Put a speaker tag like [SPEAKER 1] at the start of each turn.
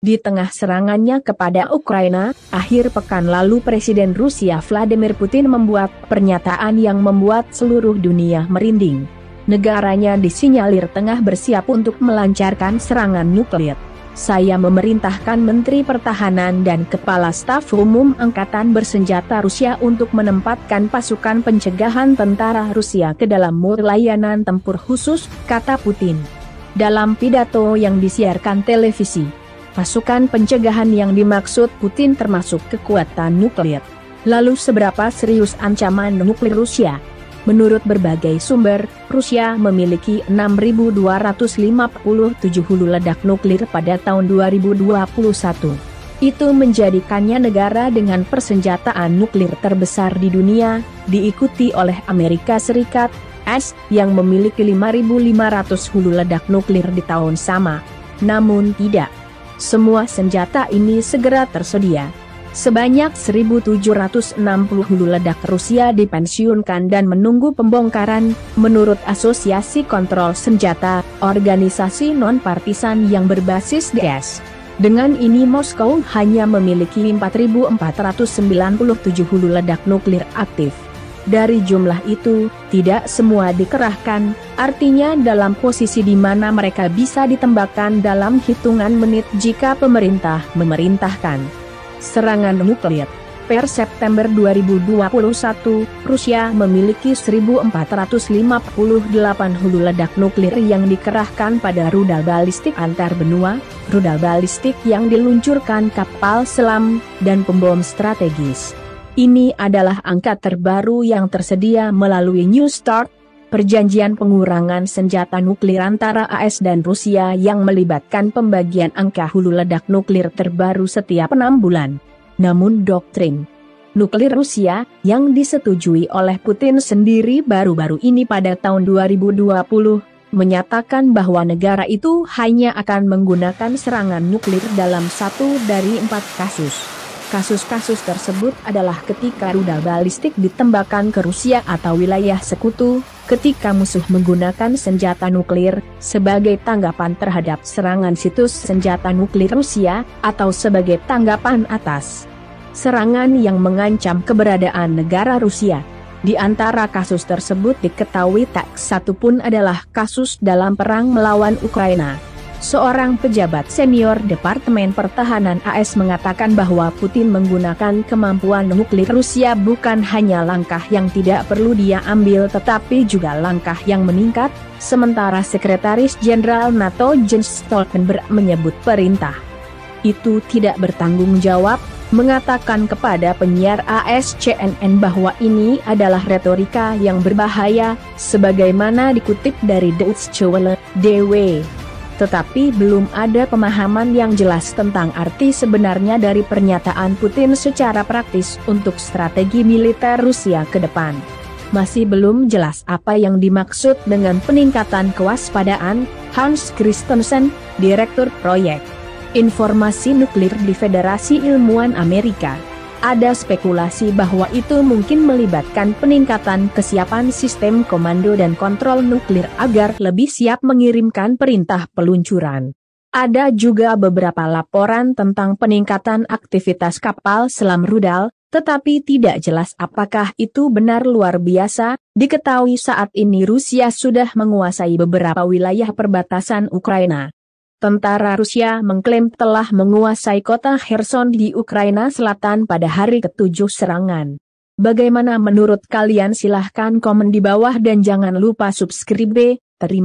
[SPEAKER 1] Di tengah serangannya kepada Ukraina, akhir pekan lalu Presiden Rusia Vladimir Putin membuat pernyataan yang membuat seluruh dunia merinding. Negaranya disinyalir tengah bersiap untuk melancarkan serangan nuklir. Saya memerintahkan Menteri Pertahanan dan Kepala Staf Umum Angkatan Bersenjata Rusia untuk menempatkan pasukan pencegahan tentara Rusia ke dalam mode layanan tempur khusus, kata Putin. Dalam pidato yang disiarkan televisi, pasukan pencegahan yang dimaksud Putin termasuk kekuatan nuklir. Lalu seberapa serius ancaman nuklir Rusia? Menurut berbagai sumber, Rusia memiliki 6.257 hulu ledak nuklir pada tahun 2021. Itu menjadikannya negara dengan persenjataan nuklir terbesar di dunia, diikuti oleh Amerika Serikat, yang memiliki 5.500 hulu ledak nuklir di tahun sama. Namun tidak semua senjata ini segera tersedia. Sebanyak 1.760 hulu ledak Rusia dipensiunkan dan menunggu pembongkaran, menurut Asosiasi Kontrol Senjata, organisasi non-partisan yang berbasis DS. Dengan ini Moskow hanya memiliki 4.497 hulu ledak nuklir aktif. Dari jumlah itu, tidak semua dikerahkan, artinya dalam posisi di mana mereka bisa ditembakkan dalam hitungan menit jika pemerintah memerintahkan. Serangan nuklir. Per September 2021, Rusia memiliki 1.458 hulu ledak nuklir yang dikerahkan pada rudal balistik antar benua, rudal balistik yang diluncurkan kapal selam, dan pembom strategis. Ini adalah angka terbaru yang tersedia melalui New START, perjanjian pengurangan senjata nuklir antara AS dan Rusia yang melibatkan pembagian angka hulu ledak nuklir terbaru setiap 6 bulan. Namun doktrin nuklir Rusia, yang disetujui oleh Putin sendiri baru-baru ini pada tahun 2020, menyatakan bahwa negara itu hanya akan menggunakan serangan nuklir dalam 1 dari 4 kasus. Kasus-kasus tersebut adalah ketika rudal balistik ditembakkan ke Rusia atau wilayah sekutu, ketika musuh menggunakan senjata nuklir, sebagai tanggapan terhadap serangan situs senjata nuklir Rusia, atau sebagai tanggapan atas serangan yang mengancam keberadaan negara Rusia. Di antara kasus tersebut diketahui tak satu pun adalah kasus dalam perang melawan Ukraina. Seorang pejabat senior Departemen Pertahanan AS mengatakan bahwa Putin menggunakan kemampuan nuklir Rusia bukan hanya langkah yang tidak perlu dia ambil tetapi juga langkah yang meningkat, sementara Sekretaris Jenderal NATO Jens Stoltenberg menyebut perintah itu tidak bertanggung jawab, mengatakan kepada penyiar AS CNN bahwa ini adalah retorika yang berbahaya, sebagaimana dikutip dari Deutsche Welle, DW. Tetapi belum ada pemahaman yang jelas tentang arti sebenarnya dari pernyataan Putin secara praktis untuk strategi militer Rusia ke depan. Masih belum jelas apa yang dimaksud dengan peningkatan kewaspadaan, Hans Christensen, Direktur Proyek Informasi Nuklir di Federasi Ilmuwan Amerika. Ada spekulasi bahwa itu mungkin melibatkan peningkatan kesiapan sistem komando dan kontrol nuklir agar lebih siap mengirimkan perintah peluncuran. Ada juga beberapa laporan tentang peningkatan aktivitas kapal selam rudal, tetapi tidak jelas apakah itu benar luar biasa. Diketahui saat ini Rusia sudah menguasai beberapa wilayah perbatasan Ukraina. Tentara Rusia mengklaim telah menguasai kota Kherson di Ukraina Selatan pada hari ke-7 serangan. Bagaimana menurut kalian? Silahkan komen di bawah dan jangan lupa subscribe. Terima